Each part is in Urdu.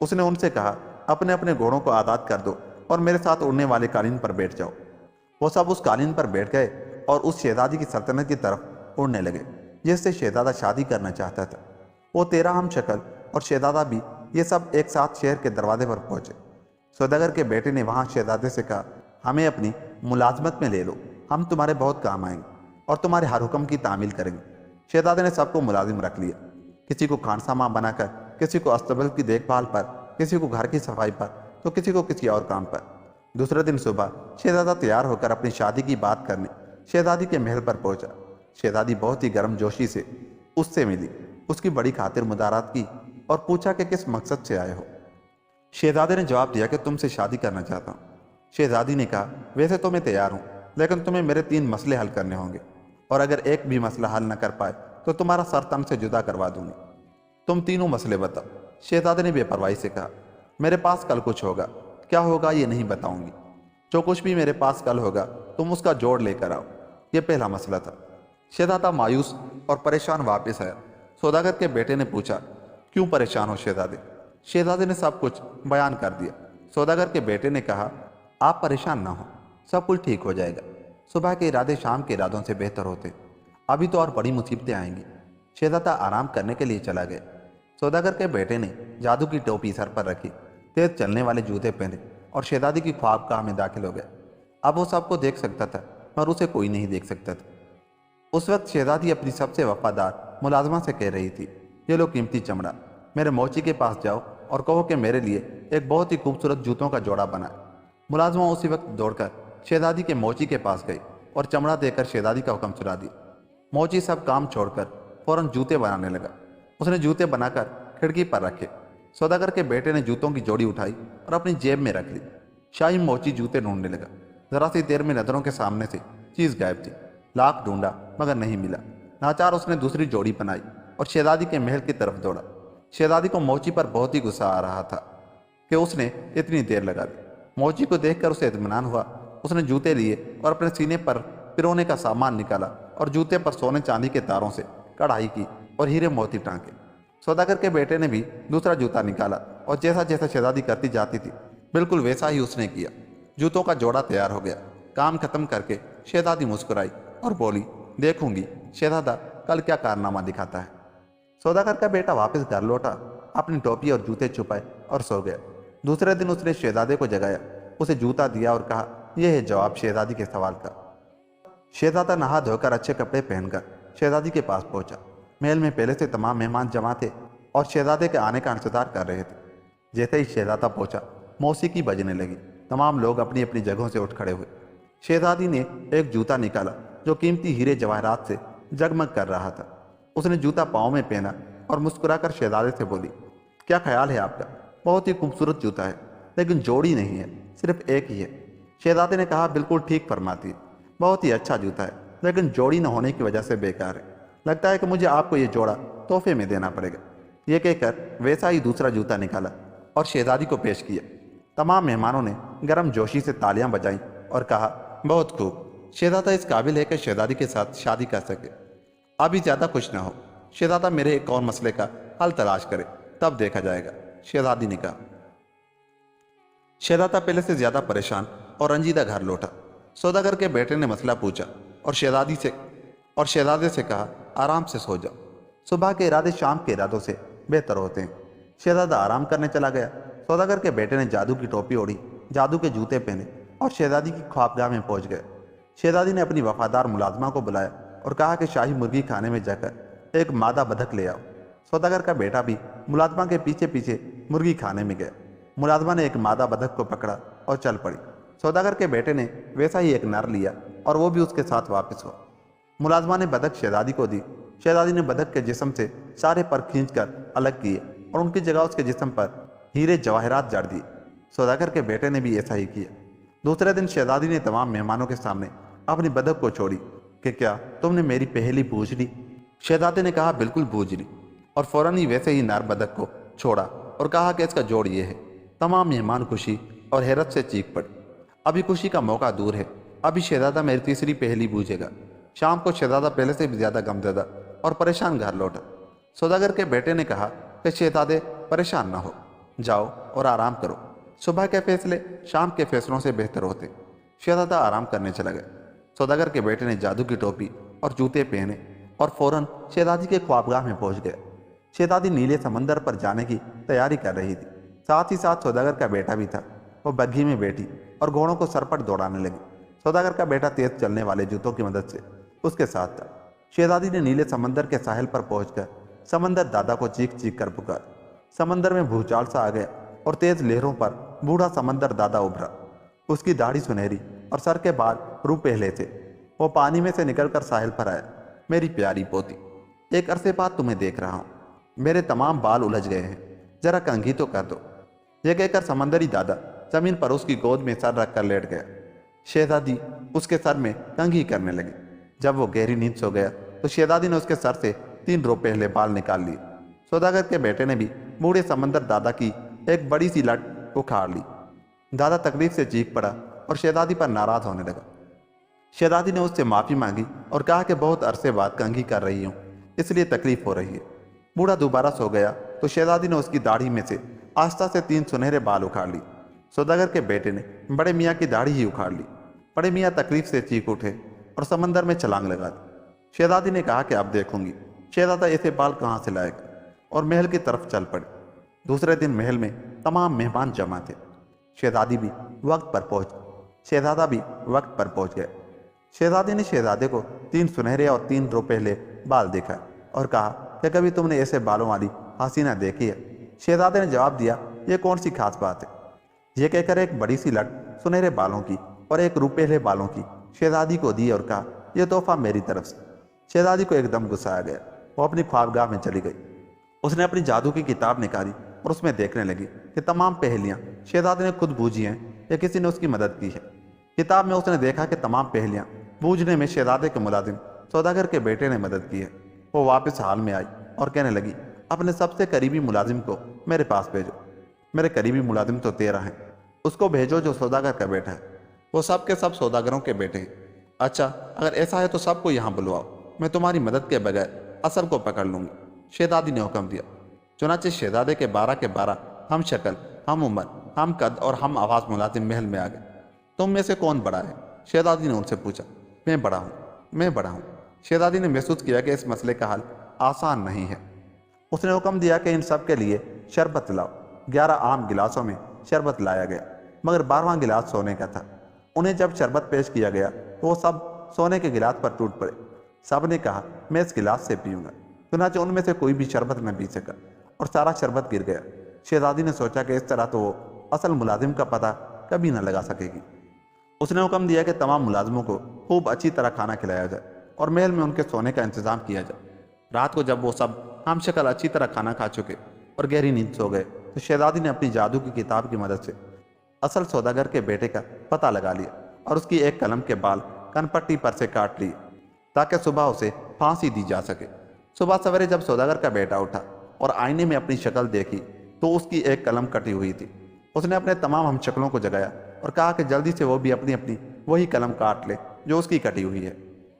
اس نے ان سے کہا اپنے اپنے گھوڑوں کو آزاد کر دو اور میرے ساتھ اڑنے والے قالین پر بیٹھ جاؤ۔ وہ سب اس قالین پر بیٹھ گئے اور اس شہزادی کی سلطنت کی طرف اڑنے لگے جس سے شہزادہ شادی کرنا چاہتا تھا۔ وہ 13 ہم شکل اور شہزادہ بھی یہ سب ایک ساتھ شہر کے دروازے پر پہنچے۔ سوداگر کے بیٹے نے وہاں شہزادے سے کہا ہمیں اپنی ملازمت میں لے لو، ہم تمہارے بہت کام آئیں گے اور تمہارے ہر حکم کی تعمیل کریں گے۔ شہزادے نے سب کو ملازم رکھ لیا، کسی کو کھان سامان بنا کر، کسی کو استبل کی دیکھ بھال پر، کسی کو گھر کی صفائی پر، تو کسی کو کسی اور کام پر۔ دوسرے دن صبح شہزادہ تیار ہو کر اپنی شادی کی بات کرنے شہزادی کے محل پر پہنچا۔ شہزادی بہت ہی گرم جوشی سے اس سے ملی، اس کی بڑی خاطر مدارات کی اور پوچھا کہ کس مقصد سے آئے ہو۔ شہزادے نے جواب دیا کہ تم سے شادی کرنا چاہتا ہوں۔ شہزادی نے کہا ویسے تو میں تیار ہوں، لیکن تمہیں میرے 3 مسئلے حل کرنے ہوں گے، اور اگر ایک بھی مسئلہ حل نہ کر پائے تو تمہارا سر تن سے جدا کروا دوں گی۔ تم تینوں مسئلے بتاؤ۔ شہزادے نے بے پرواہی سے کہا میرے پاس کل کچھ ہوگا، کیا ہوگا یہ نہیں بتاؤں گی، جو کچھ بھی میرے پاس کل ہوگا تم اس کا جوڑ لے کر آؤ۔ یہ پہلا مسئلہ تھا۔ شہزادہ مایوس اور پریشان واپس آیا۔ سوداگر کے بیٹے نے پوچھا کیوں پریشان ہو شہزادے؟ شہزادے نے سب کچھ بیان کر دیا۔ سوداگر کے بیٹے نے کہا آپ پریشان نہ ہو، سب کچھ ٹھیک ہو جائے گا۔ صبح کے ارادے شام کے ارادوں سے بہتر ہوتے، ابھی تو اور بڑی مصیبتیں آئیں گی۔ شہزادہ آرام کرنے کے لیے چلا گیا۔ سوداگر کے بیٹے نے جادو کی ٹوپی سر پر رکھی، تیز چلنے والے جوتے پہنے اور شہزادی کی خوابگاہ میں داخل ہو گیا۔ اب وہ سب کو دیکھ سکتا تھا پر اسے کوئی نہیں دیکھ سکتا تھا۔ اس وقت شہزادی اپنی سب سے وفادار ملازمہ سے کہہ رہی تھی یہ لو قیمتی چمڑا، میرے موچی کے پاس جاؤ اور کہو کہ میرے لیے ایک بہت ہی خوبصورت جوتوں کا جوڑا بنائے۔ ملازمہ اسی وقت دوڑ کر شہزادی کے موچی کے پاس گئی اور چمڑا دے کر شہزادی کا حکم سنا دیا۔ موچی سب کام چھوڑ کر فوراً جوتے بنانے لگا۔ اس نے جوتے بنا کر کھڑکی پر رکھے۔ سوداگر کے بیٹے نے جوتوں کی جوڑی اٹھائی اور اپنی جیب میں رکھ لی۔ شاہی موچی جوتے ڈھونڈنے لگا۔ ذرا سی دیر میں نظروں کے سامنے سے چیز غائب تھی۔ لاکھ ڈھونڈا مگر نہیں ملا۔ ناچار اس نے دوسری جوڑی بنائی اور شہزادی کے محل کی طرف دوڑا۔ شہزادی کو موچی پر بہت ہی غصہ آ رہا تھا کہ اس نے اتنی دیر لگا دی۔ موچی کو دیکھ کر اسے اطمینان ہوا۔ اس نے جوتے لیے اور اپنے سینے پر پرونے کا سامان نکالا اور جوتے پر سونے چاندی کے تاروں سے کڑھائی کی اور ہیرے موتی ٹانکے۔ سوداگر کے بیٹے نے بھی دوسرا جوتا نکالا اور جیسا جیسا شہزادی کرتی جاتی تھی بالکل ویسا ہی اس نے کیا۔ جوتوں کا جوڑا تیار ہو گیا۔ کام ختم کر کے شہزادی مسکرائی اور بولی دیکھوں گی شہزادہ کل کیا کارنامہ دکھاتا ہے۔ سوداگر کا بیٹا واپس گھر لوٹا، اپنی ٹوپی اور جوتے چھپائے اور سو گیا۔ دوسرے دن اس نے شہزادے کو جگایا، اسے جوتا دیا اور کہا یہ ہے جواب شہزادی کے سوال کا۔ شہزادہ نہا دھو کر اچھے کپڑے پہن کر شہزادی کے پاس پہنچا۔ محل میں پہلے سے تمام مہمان جمع تھے اور شہزادے کے آنے کا انتظار کر رہے تھے۔ جیسے ہی شہزادہ پہنچا موسیقی بجنے لگی۔ تمام لوگ اپنی اپنی جگہوں سے اٹھ کھڑے ہوئے۔ شہزادی نے ایک جوتا نکالا جو قیمتی ہیرے جواہرات سے جگمگ کر رہا تھا۔ اس نے جوتا پاؤں میں پہنا اور مسکرا کر شہزادے سے بولی کیا خیال ہے آپ کا؟ بہت ہی خوبصورت جوتا ہے لیکن جوڑی نہیں ہے، صرف ایک ہی ہے۔ شہزادے نے کہا بالکل ٹھیک فرماتی ہے، بہت ہی اچھا جوتا ہے لیکن جوڑی نہ ہونے کی وجہ سے بیکار ہے۔ لگتا ہے کہ مجھے آپ کو یہ جوڑا تحفے میں دینا پڑے گا۔ یہ کہہ کر ویسا ہی دوسرا جوتا نکالا اور شہزادی کو پیش کیا۔ تمام مہمانوں نے گرم جوشی سے تالیاں بجائیں اور کہا بہت خوب، شہزادہ اس قابل ہے کہ شہزادی کے ساتھ شادی کر سکے۔ ابھی زیادہ خوش نہ ہو، شہزادہ میرے ایک اور مسئلے کا حل تلاش کرے، تب دیکھا جائے گا، شہزادی نے کہا۔ شہزادہ پہلے سے زیادہ پریشان اور رنجیدہ گھر لوٹا۔ سوداگر کے بیٹے نے مسئلہ پوچھا اور شہزادے سے کہا آرام سے سو جاؤ، صبح کے ارادے شام کے ارادوں سے بہتر ہوتے ہیں۔ شہزادہ آرام کرنے چلا گیا۔ سوداگر کے بیٹے نے جادو کی ٹوپی اوڑھی، جادو کے جوتے پہنے اور شہزادی کی خوابگاہ میں پہنچ گئے۔ شہزادی نے اپنی وفادار ملازمہ کو بلایا اور کہا کہ شاہی مرغی کھانے میں جا کر ایک مادہ بدک لے آؤ۔ سوداگر کا بیٹا بھی ملازمہ کے پیچھے پیچھے مرغی کھانے میں گیا۔ ملازمہ نے ایک مادہ بدک کو پکڑا اور چل پڑی۔ سوداگر کے بیٹے نے ویسا ہی ایک نر لیا اور وہ بھی اس کے ساتھ واپس ہوا۔ ملازمہ نے بدک شہزادی کو دی۔ شہزادی نے بدک کے جسم سے سارے پر کھینچ کر الگ کیے اور ان کی جگہ اس کے جسم پر ہیرے جواہرات جڑ دیے۔ سوداگر کے بیٹے نے بھی ایسا ہی کیا۔ دوسرے دن شہزادی نے تمام مہمانوں کے سامنے اپنی بدک کو چھوڑی کہ کیا تم نے میری پہلی بوجھ لی؟ شہزادے نے کہا بالکل بوجھ لی، اور فوراً ہی ویسے ہی نر بدک کو چھوڑا اور کہا کہ اس کا جوڑ یہ ہے۔ تمام مہمان خوشی اور حیرت سے چیخ پڑے۔ ابھی خوشی کا موقع دور ہے، ابھی شہزادہ میری تیسری پہلی بوجھے گا۔ شام کو شہزادہ پہلے سے بھی زیادہ غمزدہ اور پریشان گھر لوٹا۔ سوداگر کے بیٹے نے کہا کہ شہزادے پریشان نہ ہو، جاؤ اور آرام کرو، صبح کے فیصلے شام کے فیصلوں سے بہتر ہوتے۔ شہزادہ آرام کرنے چلا گیا۔ سوداگر کے بیٹے نے جادو کی ٹوپی اور جوتے پہنے اور فوراً شہزادی کے خوابگاہ میں پہنچ گیا۔ شہزادی نیلے سمندر پر جانے کی تیاری کر رہی تھی، ساتھ ہی ساتھ سوداگر کا بیٹا بھی تھا۔ وہ بگھی میں بیٹھی اور گھوڑوں کو سر پر دوڑانے لگی۔ سوداگر کا بیٹا تیز چلنے والے جوتوں کی مدد سے اس کے ساتھ تھا۔ شہزادی نے نیلے سمندر کے ساحل پر پہنچ کر سمندر دادا کو چیخ چیخ کر پکارا۔ سمندر میں بھوچال سا آ گیا اور تیز لہروں پر بوڑھا سمندر دادا ابھرا۔ اس کی داڑھی سنہری اور سر کے بال رو پہلے تھے۔ وہ پانی میں سے نکل کر ساحل پر آیا۔ میری پیاری پوتی، ایک عرصے بعد تمہیں دیکھ رہا ہوں، میرے تمام بال الجھ گئے ہیں، ذرا کنگھی تو کر دو۔ یہ کہہ کر سمندری دادا زمین پر اس کی گود میں سر رکھ کر لیٹ گیا۔ شہزادی اس کے سر میں کنگھی کرنے لگی۔ جب وہ گہری نیند سو گیا تو شہزادی نے اس کے سر سے 3 رو پہلے بال نکال لیے۔ سوداگر کے بیٹے نے بھی بوڑھے سمندر دادا کی ایک بڑی سی لٹ اکھاڑ لی۔ دادا تکلیف سے چیخ پڑا اور شہزادی پر ناراض ہونے لگا۔ شہزادی نے اس سے معافی مانگی اور کہا کہ بہت عرصے بعد کنگھی کر رہی ہوں، اس لیے تکلیف ہو رہی ہے۔ بوڑھا دوبارہ سو گیا تو شہزادی نے اس کی داڑھی میں سے آہستہ سے 3 سنہرے بال اکھاڑ لی۔ سوداگر کے بیٹے نے بڑے میاں کی داڑھی ہی اکھاڑ لی۔ بڑے میاں تکلیف سے چیخ اٹھے اور سمندر میں چھلانگ لگا دی۔ شہزادی نے کہا کہ اب دیکھوں گی شہزادہ ایسے بال کہاں سے لائے گا، اور محل کی طرف چل پڑے۔ دوسرے دن محل میں تمام مہمان جمع تھے۔ شہزادی بھی وقت پر پہنچ گئے۔ شہزادی نے شہزادے کو 3 سنہرے اور 3 رو پہلے بال دیکھا اور کہا کہ کبھی تم نے ایسے بالوں والی حسینہ دیکھی ہے؟ شہزادے نے جواب دیا، یہ کون سی خاص بات ہے؟ یہ کہہ کر ایک بڑی سی لٹ سنہرے بالوں کی اور 1 رو پہلے بالوں کی شہزادی کو دی اور کہا، یہ تحفہ میری طرف سے۔ شہزادی کو ایک دم غصہ آ گیا۔ وہ اپنی خوابگاہ میں چلی گئی۔ اس نے اپنی جادو کی کتاب نکالی اور اس میں دیکھنے لگی کہ تمام پہیلیاں شہزادی نے خود بوجھی ہیں یا کسی نے اس کی مدد کی ہے۔ کتاب میں اس نے دیکھا کہ تمام پہیلیاں بوجھنے میں شہزادے کے ملازم سوداگر کے بیٹے نے مدد کی ہے۔ وہ واپس حال میں آئی اور کہنے لگی، اپنے سب سے قریبی ملازم کو میرے پاس بھیجو۔ میرے قریبی ملازم تو 13 ہیں، اس کو بھیجو جو سوداگر کا بیٹا ہے۔ وہ سب کے سب سوداگروں کے بیٹے ہیں۔ اچھا، اگر ایسا ہے تو سب کو یہاں بلواؤ، میں تمہاری مدد کے بغیر اصل کو پکڑ لوں گی، شہزادی نے حکم دیا۔ چنانچہ شہزادے کے 12 کے 12 ہم شکل، ہم عمر، ہم قد اور ہم آواز ملازم محل میں آ گئے۔ تم میں سے کون بڑا ہے؟ شہزادی نے ان سے پوچھا۔ میں بڑا ہوں۔ شہزادی نے محسوس کیا کہ اس مسئلے کا حل آسان نہیں ہے۔ اس نے حکم دیا کہ ان سب کے لیے شربت لاؤ۔ 11 عام گلاسوں میں شربت لایا گیا، مگر 12واں گلاس سونے کا تھا۔ انہیں جب شربت پیش کیا گیا تو وہ سب سونے کے گلاس پر ٹوٹ پڑے۔ سب نے کہا، میں اس گلاس سے پیوں گا۔ چنانچہ ان میں سے کوئی بھی شربت نہ پی سکا اور سارا شربت گر گیا۔ شہزادی نے سوچا کہ اس طرح تو وہ اصل ملازم کا پتہ کبھی نہ لگا سکے گی۔ اس نے حکم دیا کہ تمام ملازموں کو خوب اچھی طرح کھانا کھلایا جائے اور محل میں ان کے سونے کا انتظام کیا جائے۔ رات کو جب وہ سب ہم شکل اچھی طرح کھانا کھا چکے اور گہری نیند سو گئے تو شہزادی نے اپنی جادو کی کتاب کی مدد سے اصل سوداگر کے بیٹے کا پتہ لگا لیا اور اس کی ایک قلم کے بال کن پٹی پر سے کاٹ لیے تاکہ صبح اسے پھانسی دی جا سکے۔ صبح سویرے جب سوداگر کا بیٹا اٹھا اور آئینے میں اپنی شکل دیکھی تو اس کی ایک قلم کٹی ہوئی تھی۔ اس نے اپنے تمام ہم شکلوں کو جگایا اور کہا کہ جلدی سے وہ بھی اپنی وہی قلم کاٹ لے جو اس کی کٹی ہوئی ہے۔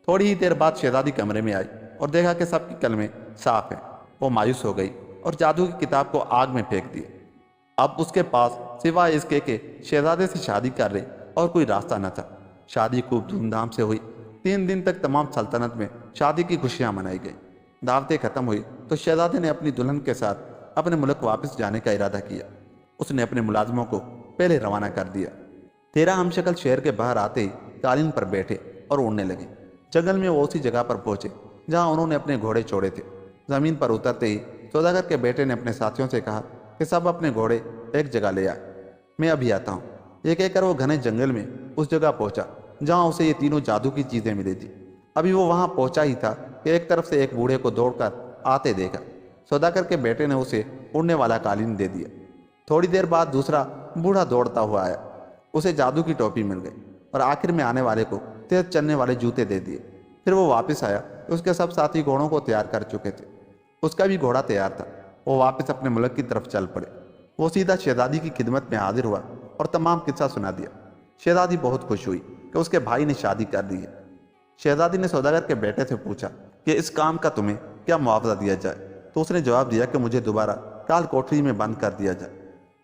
تھوڑی ہی دیر بعد شہزادی کمرے میں آئی اور دیکھا کہ سب کی قلمیں صاف ہیں۔ وہ مایوس ہو گئی اور جادو کی کتاب کو آگ میں پھینک دی۔ اب اس کے پاس سوائے اس کے کہ شہزادے سے شادی کر لے اور کوئی راستہ نہ تھا۔ شادی خوب دھوم دھام سے ہوئی۔ 3 دن تک تمام سلطنت میں شادی کی خوشیاں منائی گئی۔ دعوتیں ختم ہوئی تو شہزادے نے اپنی دلہن کے ساتھ اپنے ملک واپس جانے کا ارادہ کیا۔ اس نے اپنے ملازموں کو پہلے روانہ کر دیا۔ 13 ہم شکل شہر کے باہر آتے ہی قالین پر بیٹھے اور اڑنے لگے۔ جنگل میں وہ اسی جگہ پر پہنچے جہاں انہوں نے اپنے گھوڑے چھوڑے تھے۔ زمین پر اترتے ہی سوداگر کے بیٹے نے اپنے ساتھیوں سے کہا کہ سب اپنے گھوڑے ایک جگہ لے آئے، میں ابھی آتا ہوں۔ یہ کہہ کر وہ گھنے جنگل میں اس جگہ پہنچا جہاں اسے یہ تینوں جادو کی چیزیں ملی تھی۔ ابھی وہ وہاں پہنچا ہی تھا کہ ایک طرف سے ایک بوڑھے کو دوڑ کر آتے دیکھا۔ سوداگر کے بیٹے نے اسے اڑنے والا قالین دے دیا۔ تھوڑی دیر بعد دوسرا بوڑھا دوڑتا ہوا آیا۔ اسے جادو کی ٹوپی مل گئی اور آخر میں آنے والے کو تیز چلنے والے جوتے دے دیے۔ پھر وہ واپس آیا۔ اس کے سب ساتھی گھوڑوں کو تیار کر چکے تھے۔ اس کا بھی گھوڑا تیار تھا۔ وہ واپس اپنے ملک کی طرف چل پڑے۔ وہ سیدھا شہزادی کی خدمت میں حاضر ہوا اور تمام قصہ سنا دیا۔ شہزادی بہت خوش ہوئی کہ اس کے بھائی نے شادی کر دی ہے۔ شہزادی نے سوداگر کے بیٹے سے پوچھا کہ اس کام کا تمہیں کیا معاوضہ دیا جائے، تو اس نے جواب دیا کہ مجھے دوبارہ کال کوٹری میں بند کر دیا جائے۔